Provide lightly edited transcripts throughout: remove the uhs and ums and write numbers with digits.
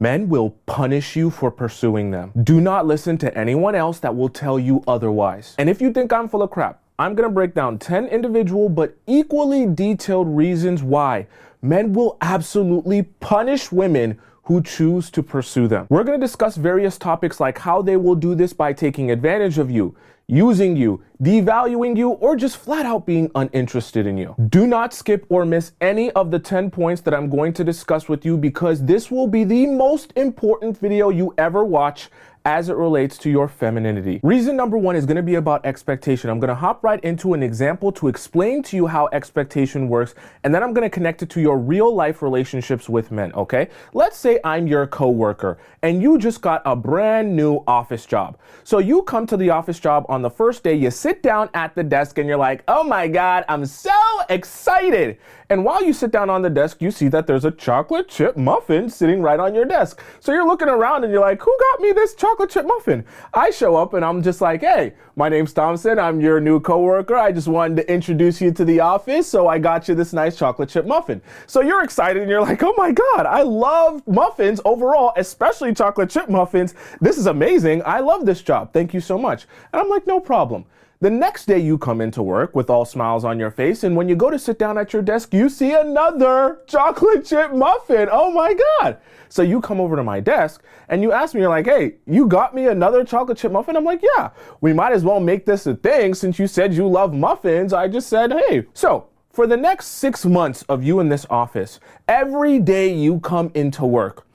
Men will punish you for pursuing them. Do not listen to anyone else that will tell you otherwise. And if you think I'm full of crap, I'm gonna break down 10 individual but equally detailed reasons why men will absolutely punish women who choose to pursue them. We're gonna discuss various topics like how they will do this by taking advantage of you, using you, devaluing you, or just flat out being uninterested in you. Do not skip or miss any of the 10 points that I'm going to discuss with you, because this will be the most important video you ever watch as it relates to your femininity. Reason number 1 is going to be about expectation. I'm going to hop right into an example to explain to you how expectation works, and then I'm going to connect it to your real life relationships with men, okay? Let's say I'm your coworker and you just got a brand new office job. So you come to the office job on the first day, you sit down at the desk and you're like, oh my God, I'm so excited. And while you sit down on the desk, you see that there's a chocolate chip muffin sitting right on your desk. So you're looking around and you're like, who got me this chocolate chip muffin? I show up and I'm just like, hey, my name's Tomisin. I'm your new coworker. I just wanted to introduce you to the office, so I got you this nice chocolate chip muffin. So you're excited and you're like, oh my God, I love muffins overall, especially chocolate chip muffins. This is amazing. I love this job. Thank you so much. And I'm like, no problem. The next day you come into work with all smiles on your face, and when you go to sit down at your desk, you see another chocolate chip muffin. Oh my God. So you come over to my desk and you ask me, you're like, hey, you got me another chocolate chip muffin? I'm like, yeah, we might as well make this a thing since you said you love muffins. I just said, hey. So for the next 6 months of you in this office, every day you come into work,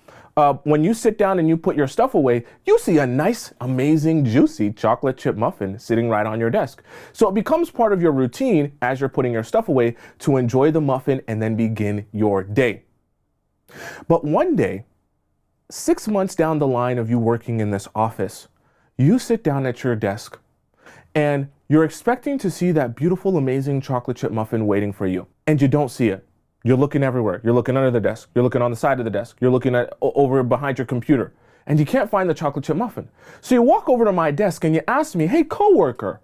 when you sit down and you put your stuff away, you see a nice, amazing, juicy chocolate chip muffin sitting right on your desk. So it becomes part of your routine as you're putting your stuff away to enjoy the muffin and then begin your day. But one day, 6 months down the line of you working in this office, you sit down at your desk and you're expecting to see that beautiful, amazing chocolate chip muffin waiting for you, and you don't see it. You're looking everywhere. You're looking under the desk. You're looking on the side of the desk. You're looking over behind your computer, and you can't find the chocolate chip muffin. So you walk over to my desk and you ask me, hey, coworker,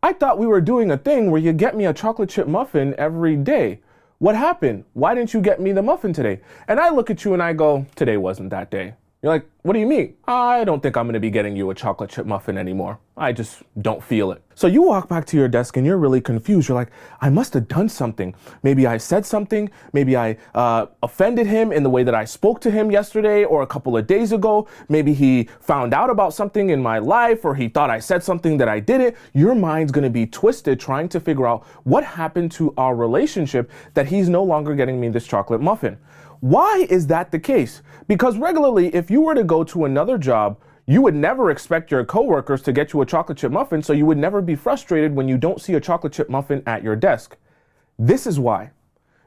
I thought we were doing a thing where you get me a chocolate chip muffin every day. What happened? Why didn't you get me the muffin today? And I look at you and I go, today wasn't that day. You're like, what do you mean? I don't think I'm going to be getting you a chocolate chip muffin anymore. I just don't feel it. So you walk back to your desk and you're really confused. You're like, I must have done something. Maybe I said something. Maybe I offended him in the way that I spoke to him yesterday or a couple of days ago. Maybe he found out about something in my life, or he thought I said something that I didn't. Your mind's going to be twisted trying to figure out what happened to our relationship that he's no longer getting me this chocolate muffin. Why is that the case? Because regularly, if you were to go to another job, you would never expect your coworkers to get you a chocolate chip muffin, so you would never be frustrated when you don't see a chocolate chip muffin at your desk. This is why.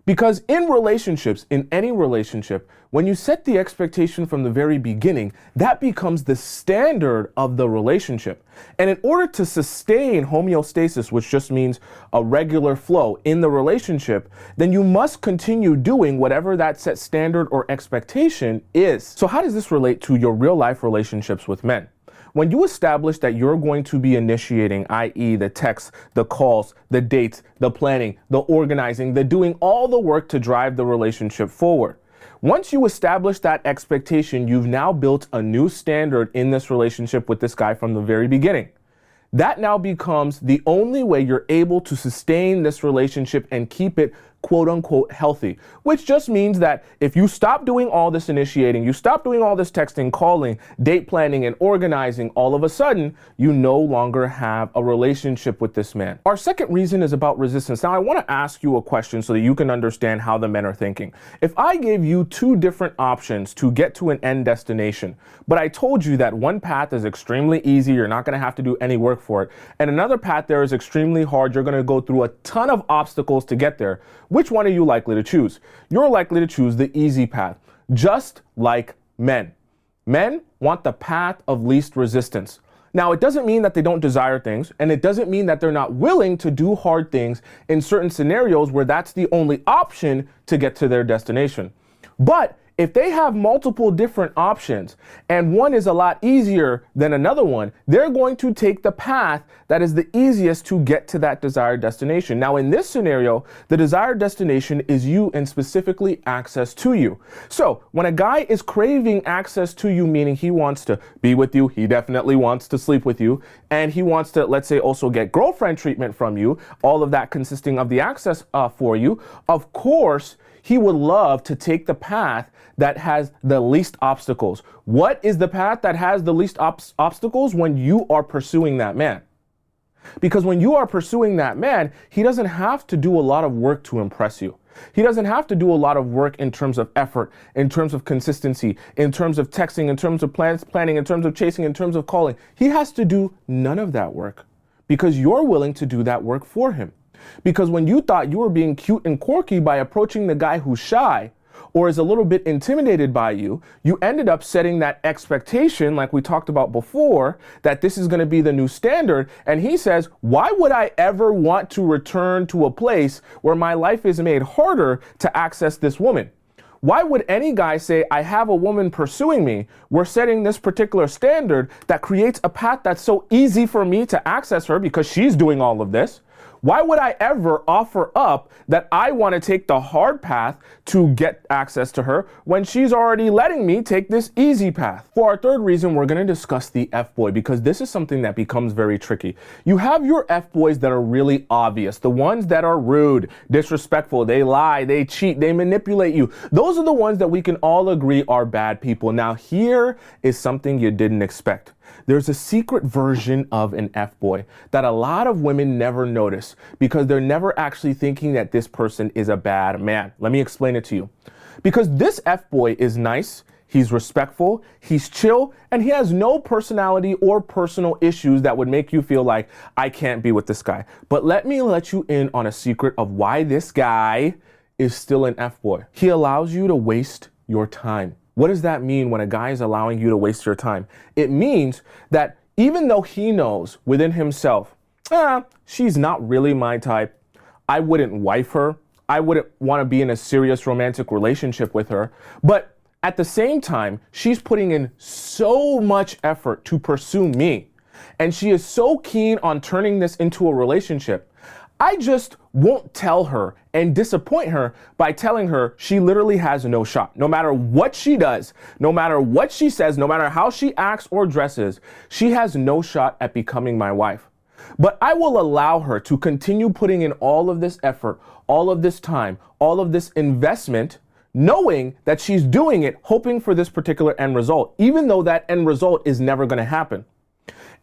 Because in relationships, in any relationship, when you set the expectation from the very beginning, that becomes the standard of the relationship. And in order to sustain homeostasis, which just means a regular flow in the relationship, then you must continue doing whatever that set standard or expectation is. So how does this relate to your real life relationships with men? When you establish that you're going to be initiating, i.e. the texts, the calls, the dates, the planning, the organizing, the doing all the work to drive the relationship forward. Once you establish that expectation, you've now built a new standard in this relationship with this guy from the very beginning. That now becomes the only way you're able to sustain this relationship and keep it quote unquote healthy, which just means that if you stop doing all this initiating, you stop doing all this texting, calling, date planning, and organizing, all of a sudden, you no longer have a relationship with this man. Our second reason is about resistance. Now, I want to ask you a question so that you can understand how the men are thinking. If I gave you 2 different options to get to an end destination, but I told you that one path is extremely easy, you're not going to have to do any work for it, and another path there is extremely hard, you're going to go through a ton of obstacles to get there, which one are you likely to choose? You're likely to choose the easy path, just like men. Men want the path of least resistance. Now, it doesn't mean that they don't desire things, and it doesn't mean that they're not willing to do hard things in certain scenarios where that's the only option to get to their destination. But if they have multiple different options and one is a lot easier than another one, they're going to take the path that is the easiest to get to that desired destination. Now, in this scenario, the desired destination is you and specifically access to you. So when a guy is craving access to you, meaning he wants to be with you, he definitely wants to sleep with you, and he wants to, let's say, also get girlfriend treatment from you, all of that consisting of the access for you, of course, he would love to take the path that has the least obstacles. What is the path that has the least obstacles? When you are pursuing that man. Because when you are pursuing that man, he doesn't have to do a lot of work to impress you. He doesn't have to do a lot of work in terms of effort, in terms of consistency, in terms of texting, in terms of planning, in terms of chasing, in terms of calling. He has to do none of that work because you're willing to do that work for him. Because when you thought you were being cute and quirky by approaching the guy who's shy or is a little bit intimidated by you, you ended up setting that expectation, like we talked about before, that this is going to be the new standard. And he says, why would I ever want to return to a place where my life is made harder to access this woman? Why would any guy say, I have a woman pursuing me? We're setting this particular standard that creates a path that's so easy for me to access her because she's doing all of this. Why would I ever offer up that I want to take the hard path to get access to her when she's already letting me take this easy path? For our third reason, we're going to discuss the F-boy because this is something that becomes very tricky. You have your F-boys that are really obvious, the ones that are rude, disrespectful, they lie, they cheat, they manipulate you. Those are the ones that we can all agree are bad people. Now, here is something you didn't expect. There's a secret version of an F-boy that a lot of women never notice because they're never actually thinking that this person is a bad man. Let me explain it to you. Because this F-boy is nice, he's respectful, he's chill, and he has no personality or personal issues that would make you feel like, I can't be with this guy. But let me let you in on a secret of why this guy is still an F-boy. He allows you to waste your time. What does that mean when a guy is allowing you to waste your time? It means that even though he knows within himself, she's not really my type, I wouldn't wife her, I wouldn't want to be in a serious romantic relationship with her, but at the same time, she's putting in so much effort to pursue me, and she is so keen on turning this into a relationship. I just won't tell her and disappoint her by telling her she literally has no shot. No matter what she does, no matter what she says, no matter how she acts or dresses, she has no shot at becoming my wife. But I will allow her to continue putting in all of this effort, all of this time, all of this investment, knowing that she's doing it, hoping for this particular end result, even though that end result is never going to happen.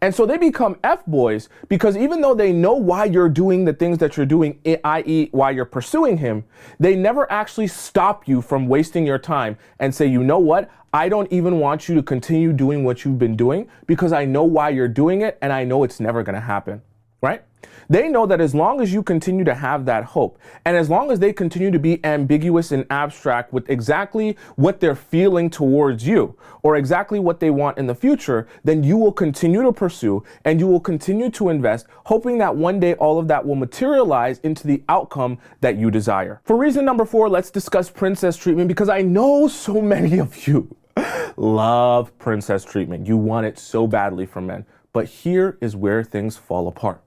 And so they become F-boys because even though they know why you're doing the things that you're doing, i.e. why you're pursuing him, they never actually stop you from wasting your time and say, you know what? I don't even want you to continue doing what you've been doing because I know why you're doing it and I know it's never going to happen, right? They know that as long as you continue to have that hope, and as long as they continue to be ambiguous and abstract with exactly what they're feeling towards you, or exactly what they want in the future, then you will continue to pursue and you will continue to invest, hoping that one day all of that will materialize into the outcome that you desire. For reason number 4, let's discuss princess treatment because I know so many of you love princess treatment. You want it so badly from men. But here is where things fall apart.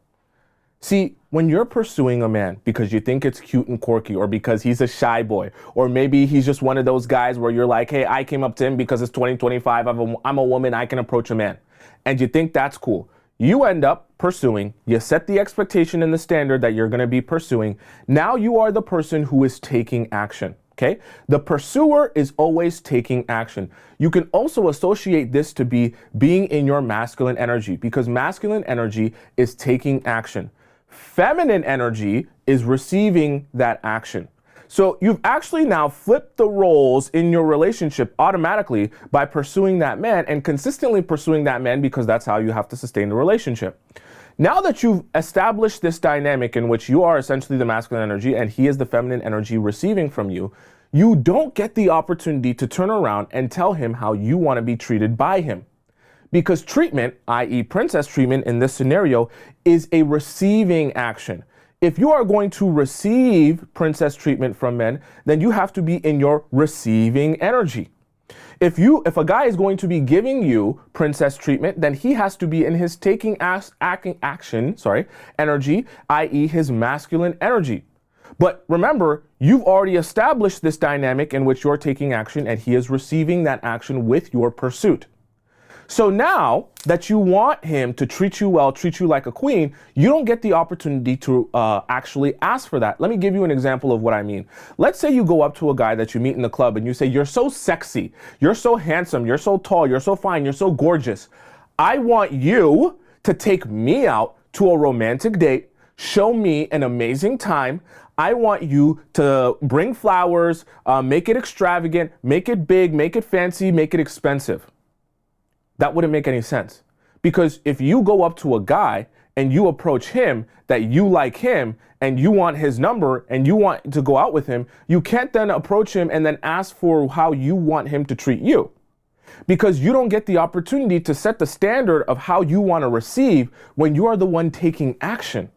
See, when you're pursuing a man because you think it's cute and quirky or because he's a shy boy, or maybe he's just one of those guys where you're like, hey, I came up to him because it's 2025, I'm a woman, I can approach a man, and you think that's cool. You end up pursuing, you set the expectation and the standard that you're going to be pursuing. Now you are the person who is taking action. Okay? The pursuer is always taking action. You can also associate this to be being in your masculine energy because masculine energy is taking action. Feminine energy is receiving that action. So you've actually now flipped the roles in your relationship automatically by pursuing that man and consistently pursuing that man because that's how you have to sustain the relationship. Now that you've established this dynamic in which you are essentially the masculine energy and he is the feminine energy receiving from you, you don't get the opportunity to turn around and tell him how you want to be treated by him. Because treatment, i.e. princess treatment in this scenario, is a receiving action. if you are going to receive princess treatment from men, then you have to be in your receiving energy. If a guy is going to be giving you princess treatment, then he has to be in his taking action energy, i.e. his masculine energy. But remember, you've already established this dynamic in which you're taking action and he is receiving that action with your pursuit. So now that you want him to treat you well, treat you like a queen, you don't get the opportunity to actually ask for that. Let me give you an example of what I mean. Let's say you go up to a guy that you meet in the club and you say, "You're so sexy, you're so handsome, you're so tall, you're so fine, you're so gorgeous. I want you to take me out to a romantic date, show me an amazing time. I want you to bring flowers, make it extravagant, make it big, make it fancy, make it expensive." That wouldn't make any sense. Because if you go up to a guy and you approach him that you like him and you want his number and you want to go out with him, you can't then approach him and then ask for how you want him to treat you. Because you don't get the opportunity to set the standard of how you want to receive when you are the one taking action.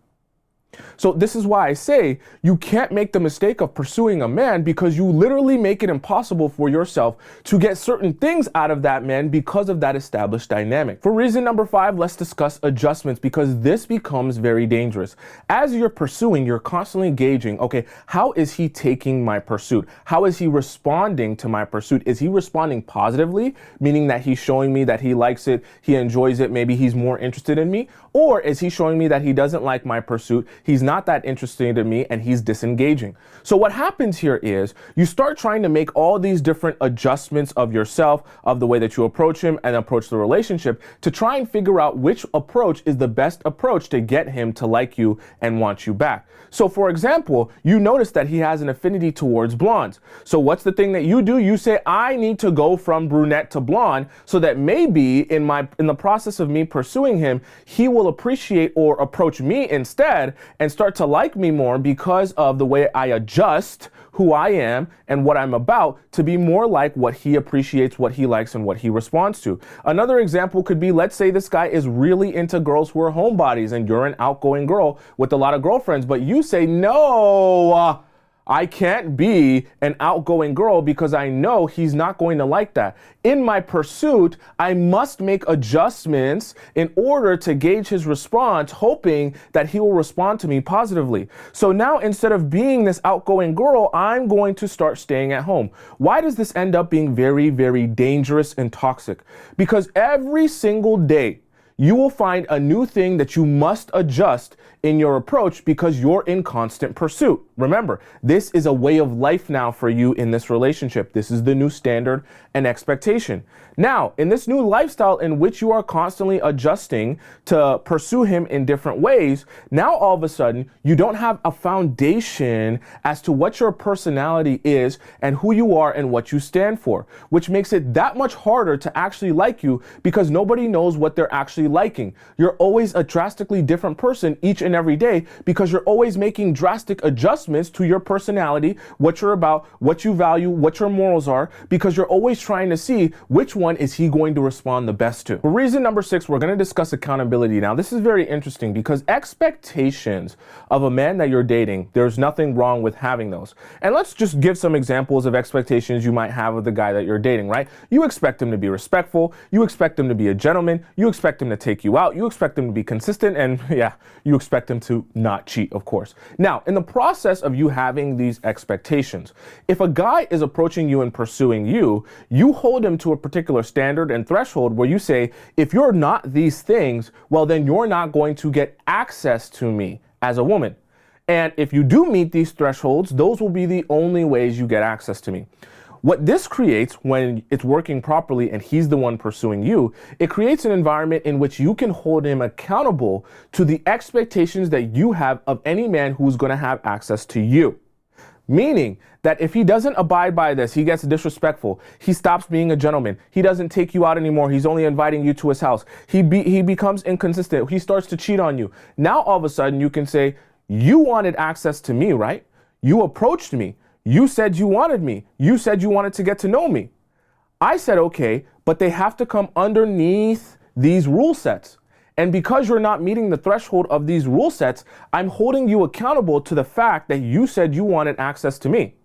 So this is why I say you can't make the mistake of pursuing a man, because you literally make it impossible for yourself to get certain things out of that man because of that established dynamic. For reason number 5, let's discuss adjustments, because this becomes very dangerous. As you're pursuing, you're constantly gauging, okay, how is he taking my pursuit? How is he responding to my pursuit? Is he responding positively, meaning that he's showing me that he likes it, he enjoys it, maybe he's more interested in me? Or is he showing me that he doesn't like my pursuit, he's not that interested in me, and he's disengaging? So what happens here is you start trying to make all these different adjustments of yourself, of the way that you approach him and approach the relationship, to try and figure out which approach is the best approach to get him to like you and want you back. So for example, you notice that he has an affinity towards blondes. So what's the thing that you do? You say, I need to go from brunette to blonde so that maybe in the process of me pursuing him, he will appreciate or approach me instead and start to like me more because of the way I adjust who I am and what I'm about to be more like what he appreciates, what he likes, and what he responds to. Another example could be, let's say this guy is really into girls who are homebodies and you're an outgoing girl with a lot of girlfriends, but you say, no, I can't be an outgoing girl because I know he's not going to like that. In my pursuit, I must make adjustments in order to gauge his response, hoping that he will respond to me positively. So now, instead of being this outgoing girl, I'm going to start staying at home. Why does this end up being very, very dangerous and toxic? Because every single day, you will find a new thing that you must adjust in your approach because you're in constant pursuit. Remember, this is a way of life now for you in this relationship. This is the new standard and expectation. Now, in this new lifestyle in which you are constantly adjusting to pursue him in different ways, now all of a sudden, you don't have a foundation as to what your personality is and who you are and what you stand for, which makes it that much harder to actually like you because nobody knows what they're actually liking. You're always a drastically different person each and every day because you're always making drastic adjustments to your personality, what you're about, what you value, what your morals are, because you're always trying to see which one is he going to respond the best to. For reason number 6, we're going to discuss accountability. Now, this is very interesting because expectations of a man that you're dating, there's nothing wrong with having those. And let's just give some examples of expectations you might have of the guy that you're dating, right? You expect him to be respectful, you expect him to be a gentleman, you expect him to take you out, you expect him to be consistent, and yeah, you expect him to not cheat, of course. Now, in the process of you having these expectations, if a guy is approaching you and pursuing you, you hold him to a particular standard and threshold where you say, if you're not these things, well, then you're not going to get access to me as a woman. And if you do meet these thresholds, those will be the only ways you get access to me. What this creates when it's working properly and he's the one pursuing you, it creates an environment in which you can hold him accountable to the expectations that you have of any man who's going to have access to you. Meaning that if he doesn't abide by this, he gets disrespectful, he stops being a gentleman, he doesn't take you out anymore, he's only inviting you to his house, he becomes inconsistent, he starts to cheat on you. Now all of a sudden you can say, you wanted access to me, right? You approached me. You said you wanted me. You said you wanted to get to know me. I said, okay, but they have to come underneath these rule sets. And because you're not meeting the threshold of these rule sets, I'm holding you accountable to the fact that you said you wanted access to me.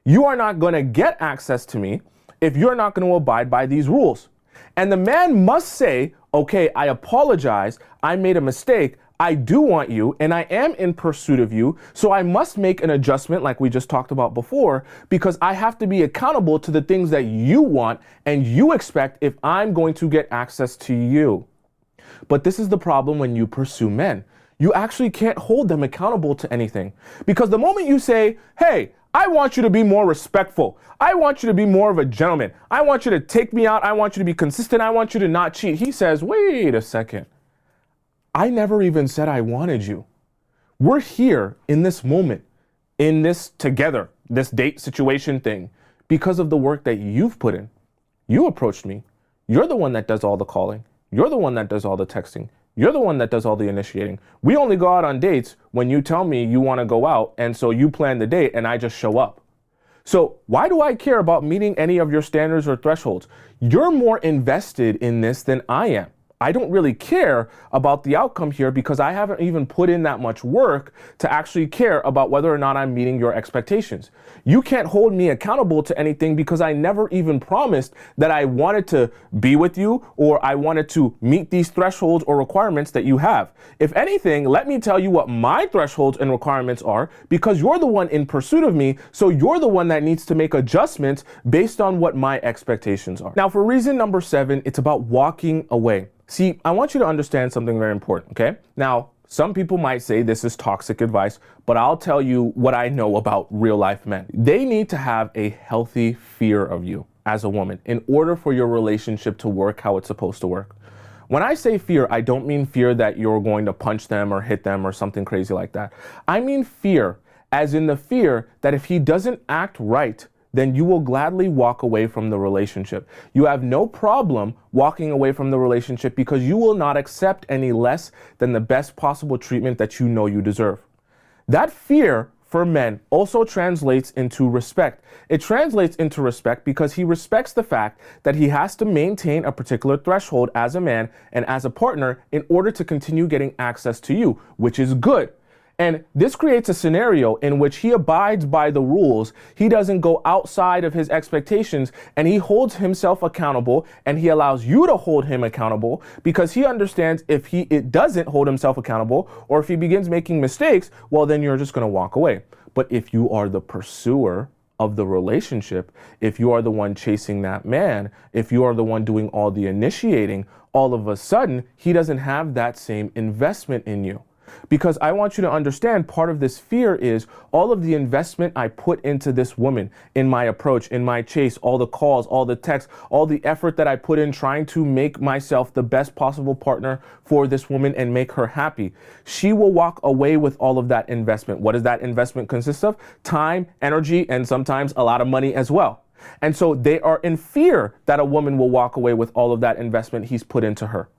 You are not going to get access to me if you're not going to abide by these rules. And the man must say, okay, I apologize. I made a mistake. I do want you, and I am in pursuit of you, so I must make an adjustment like we just talked about before, because I have to be accountable to the things that you want and you expect if I'm going to get access to you. But this is the problem when you pursue men. You actually can't hold them accountable to anything, because the moment you say, hey, I want you to be more respectful. I want you to be more of a gentleman. I want you to take me out. I want you to be consistent. I want you to not cheat. He says, wait a second. I never even said I wanted you. We're here in this moment, in this together, this date situation thing, because of the work that you've put in. You approached me. You're the one that does all the calling. You're the one that does all the texting. You're the one that does all the initiating. We only go out on dates when you tell me you want to go out, and so you plan the date and I just show up. So why do I care about meeting any of your standards or thresholds? You're more invested in this than I am. I don't really care about the outcome here because I haven't even put in that much work to actually care about whether or not I'm meeting your expectations. You can't hold me accountable to anything because I never even promised that I wanted to be with you or I wanted to meet these thresholds or requirements that you have. If anything, let me tell you what my thresholds and requirements are, because you're the one in pursuit of me, so you're the one that needs to make adjustments based on what my expectations are. Now, for reason number 7, it's about walking away. See, I want you to understand something very important, okay? Now, some people might say this is toxic advice, but I'll tell you what I know about real life men. They need to have a healthy fear of you as a woman in order for your relationship to work how it's supposed to work. When I say fear, I don't mean fear that you're going to punch them or hit them or something crazy like that. I mean fear, as in the fear that if he doesn't act right, then you will gladly walk away from the relationship. You have no problem walking away from the relationship because you will not accept any less than the best possible treatment that you know you deserve. That fear for men also translates into respect. It translates into respect because he respects the fact that he has to maintain a particular threshold as a man and as a partner in order to continue getting access to you, which is good. And this creates a scenario in which he abides by the rules. He doesn't go outside of his expectations, and he holds himself accountable, and he allows you to hold him accountable because he understands if it doesn't hold himself accountable, or if he begins making mistakes, well, then you're just going to walk away. But if you are the pursuer of the relationship, if you are the one chasing that man, if you are the one doing all the initiating, all of a sudden, he doesn't have that same investment in you. Because I want you to understand, part of this fear is all of the investment I put into this woman, in my approach, in my chase, all the calls, all the texts, all the effort that I put in trying to make myself the best possible partner for this woman and make her happy. She will walk away with all of that investment. What does that investment consist of? Time, energy, and sometimes a lot of money as well. And so they are in fear that a woman will walk away with all of that investment he's put into her.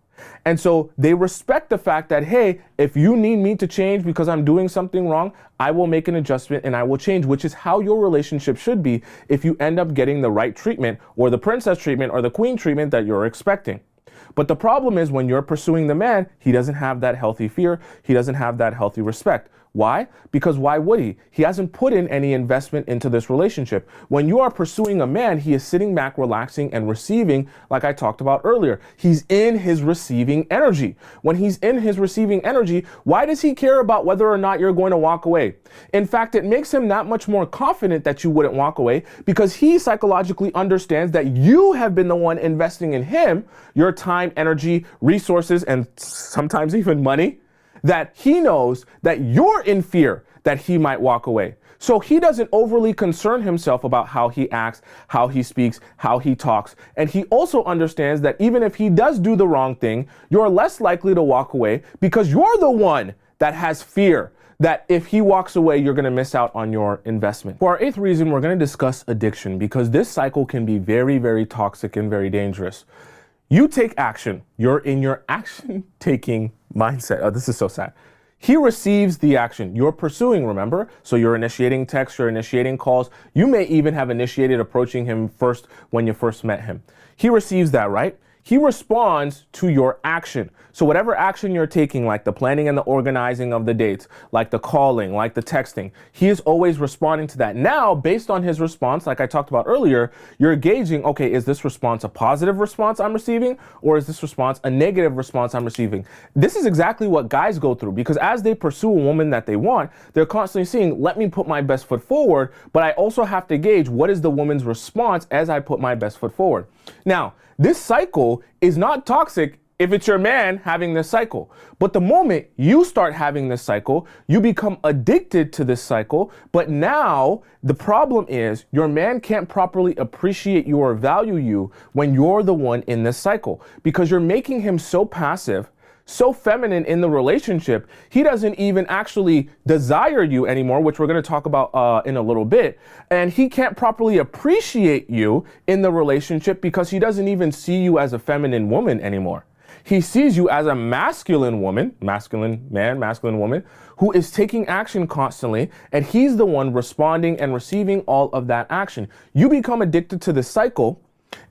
And so they respect the fact that, hey, if you need me to change because I'm doing something wrong, I will make an adjustment and I will change, which is how your relationship should be if you end up getting the right treatment or the princess treatment or the queen treatment that you're expecting. But the problem is when you're pursuing the man, he doesn't have that healthy fear. He doesn't have that healthy respect. Why? Because why would he? He hasn't put in any investment into this relationship. When you are pursuing a man, he is sitting back, relaxing and receiving, like I talked about earlier. He's in his receiving energy. When he's in his receiving energy, why does he care about whether or not you're going to walk away? In fact, it makes him that much more confident that you wouldn't walk away because he psychologically understands that you have been the one investing in him, your time, energy, resources, and sometimes even money, that he knows that you're in fear that he might walk away. So he doesn't overly concern himself about how he acts, how he speaks, how he talks. And he also understands that even if he does do the wrong thing, you're less likely to walk away because you're the one that has fear that if he walks away, you're going to miss out on your investment. For our 8th reason, we're going to discuss addiction because this cycle can be very, very toxic and very dangerous. You take action. You're in your action-taking mindset. Oh, this is so sad. He receives the action. You're pursuing, remember? So you're initiating texts, you're initiating calls. You may even have initiated approaching him first when you first met him. He receives that, right? He responds to your action. So whatever action you're taking, like the planning and the organizing of the dates, like the calling, like the texting, he is always responding to that. Now, based on his response, like I talked about earlier, you're gauging, okay, is this response a positive response I'm receiving, or is this response a negative response I'm receiving? This is exactly what guys go through, because as they pursue a woman that they want, they're constantly seeing, let me put my best foot forward, but I also have to gauge what is the woman's response as I put my best foot forward. Now, this cycle is not toxic if it's your man having this cycle. But the moment you start having this cycle, you become addicted to this cycle. But now the problem is your man can't properly appreciate you or value you when you're the one in this cycle, because you're making him so passive, so feminine in the relationship, he doesn't even actually desire you anymore, which we're going to talk about in a little bit. And he can't properly appreciate you in the relationship because he doesn't even see you as a feminine woman anymore. He sees you as a masculine woman, masculine man, masculine woman, who is taking action constantly, and he's the one responding and receiving all of that action. You become addicted to this cycle,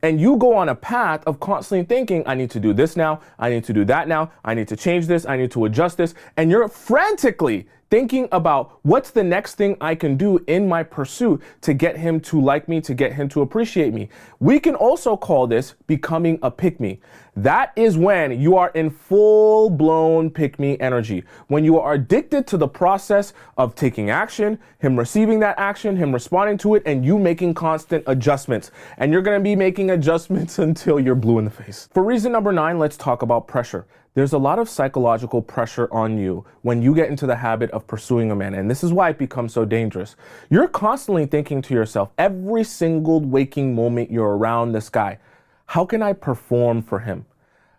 and you go on a path of constantly thinking, I need to do this now, I need to do that now, I need to change this, I need to adjust this, and you're frantically thinking about what's the next thing I can do in my pursuit to get him to like me, to get him to appreciate me. We can also call this becoming a pick-me. That is when you are in full-blown pick-me energy, when you are addicted to the process of taking action, him receiving that action, him responding to it, and you making constant adjustments. And you're going to be making adjustments until you're blue in the face. For reason number 9, let's talk about pressure. There's a lot of psychological pressure on you when you get into the habit of pursuing a man, and this is why it becomes so dangerous. You're constantly thinking to yourself, every single waking moment you're around this guy, how can I perform for him?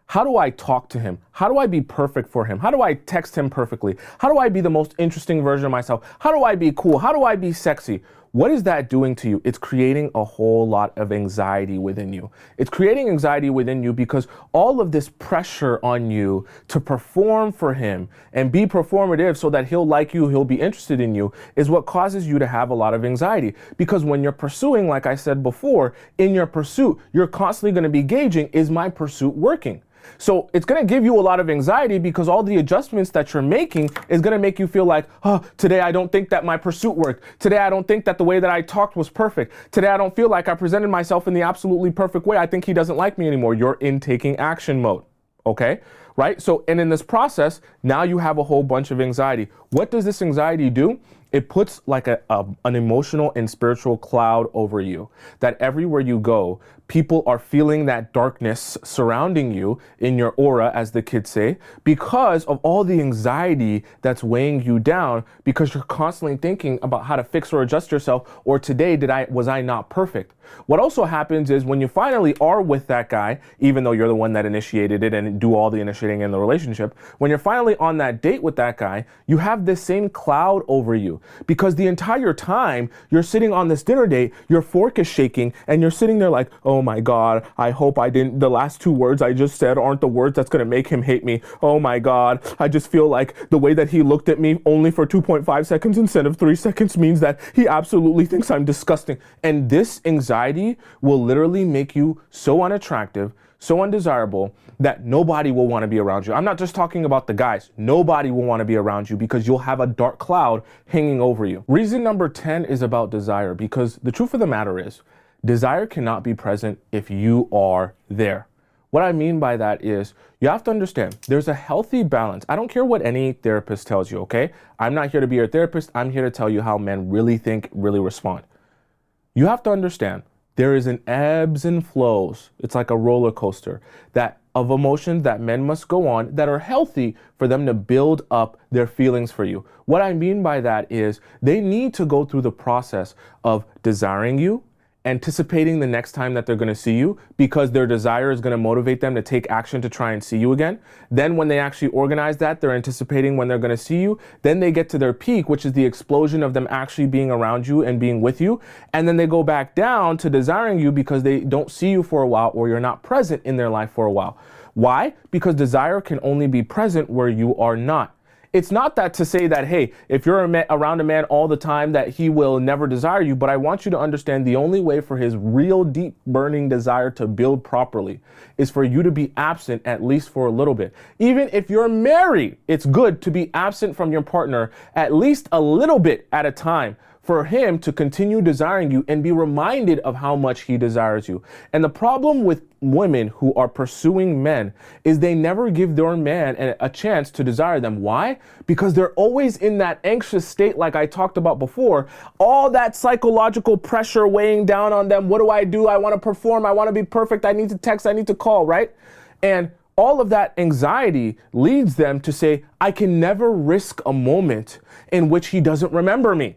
How do I talk to him? How do I be perfect for him? How do I text him perfectly? How do I be the most interesting version of myself? How do I be cool? How do I be sexy? What is that doing to you? It's creating a whole lot of anxiety within you. It's creating anxiety within you because all of this pressure on you to perform for him and be performative so that he'll like you, he'll be interested in you, is what causes you to have a lot of anxiety. Because when you're pursuing, like I said before, in your pursuit, you're constantly going to be gauging, is my pursuit working? So it's going to give you a lot of anxiety because all the adjustments that you're making is going to make you feel like, oh, today I don't think that my pursuit worked. Today I don't think that the way that I talked was perfect. Today I don't feel like I presented myself in the absolutely perfect way. I think he doesn't like me anymore. You're in taking action mode. Okay? Right? So, and in this process, now you have a whole bunch of anxiety. What does this anxiety do? It puts like an emotional and spiritual cloud over you, that everywhere you go, people are feeling that darkness surrounding you in your aura, as the kids say, because of all the anxiety that's weighing you down, because you're constantly thinking about how to fix or adjust yourself, or today was I not perfect? What also happens is when you finally are with that guy, even though you're the one that initiated it and do all the initiating in the relationship, when you're finally on that date with that guy, you have this same cloud over you. Because the entire time you're sitting on this dinner date, your fork is shaking and you're sitting there like, oh my God, I hope the last 2 words I just said aren't the words that's going to make him hate me. Oh my God, I just feel like the way that he looked at me only for 2.5 seconds instead of 3 seconds means that he absolutely thinks I'm disgusting. And this anxiety will literally make you so unattractive, so undesirable, that nobody will want to be around you. I'm not just talking about the guys. Nobody will want to be around you because you'll have a dark cloud hanging over you. Reason number 10 is about desire, because the truth of the matter is, desire cannot be present if you are there. What I mean by that is, you have to understand, there's a healthy balance. I don't care what any therapist tells you, okay? I'm not here to be your therapist. I'm here to tell you how men really think, really respond. You have to understand, there is an ebbs and flows. It's like a roller coaster of emotions that men must go on that are healthy for them to build up their feelings for you. What I mean by that is they need to go through the process of desiring you, anticipating the next time that they're going to see you, because their desire is going to motivate them to take action to try and see you again. Then when they actually organize that, they're anticipating when they're going to see you. Then they get to their peak, which is the explosion of them actually being around you and being with you. And then they go back down to desiring you because they don't see you for a while, or you're not present in their life for a while. Why? Because desire can only be present where you are not. it's not that to say that, hey, if you're around a man all the time that he will never desire you, but I want you to understand the only way for his real deep burning desire to build properly is for you to be absent at least for a little bit. Even if you're married, it's good to be absent from your partner at least a little bit at a time, for him to continue desiring you and be reminded of how much he desires you. And the problem with women who are pursuing men is they never give their man a chance to desire them. Why? Because they're always in that anxious state, like I talked about before. All that psychological pressure weighing down on them. What do? I want to perform. I want to be perfect. I need to text. I need to call, right? And all of that anxiety leads them to say, I can never risk a moment in which he doesn't remember me.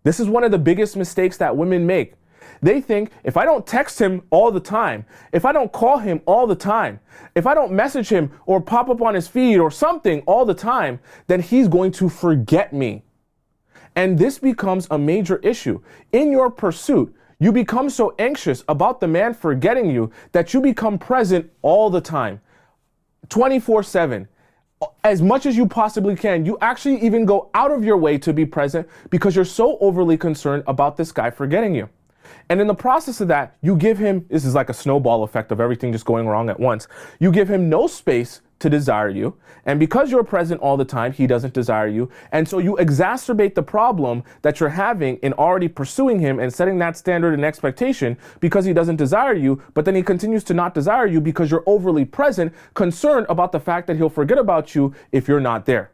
This is one of the biggest mistakes that women make. They think if I don't text him all the time, if I don't call him all the time, if I don't message him or pop up on his feed or something all the time, then he's going to forget me. And this becomes a major issue. In your pursuit, you become so anxious about the man forgetting you that you become present all the time, 24/7. As much as you possibly can. You actually even go out of your way to be present because you're so overly concerned about this guy forgetting you. And in the process of that, you give him, this is like a snowball effect of everything just going wrong at once. You give him no space to desire you. And because you're present all the time, he doesn't desire you. And so you exacerbate the problem that you're having in already pursuing him and setting that standard and expectation because he doesn't desire you. But then he continues to not desire you because you're overly present, concerned about the fact that he'll forget about you if you're not there.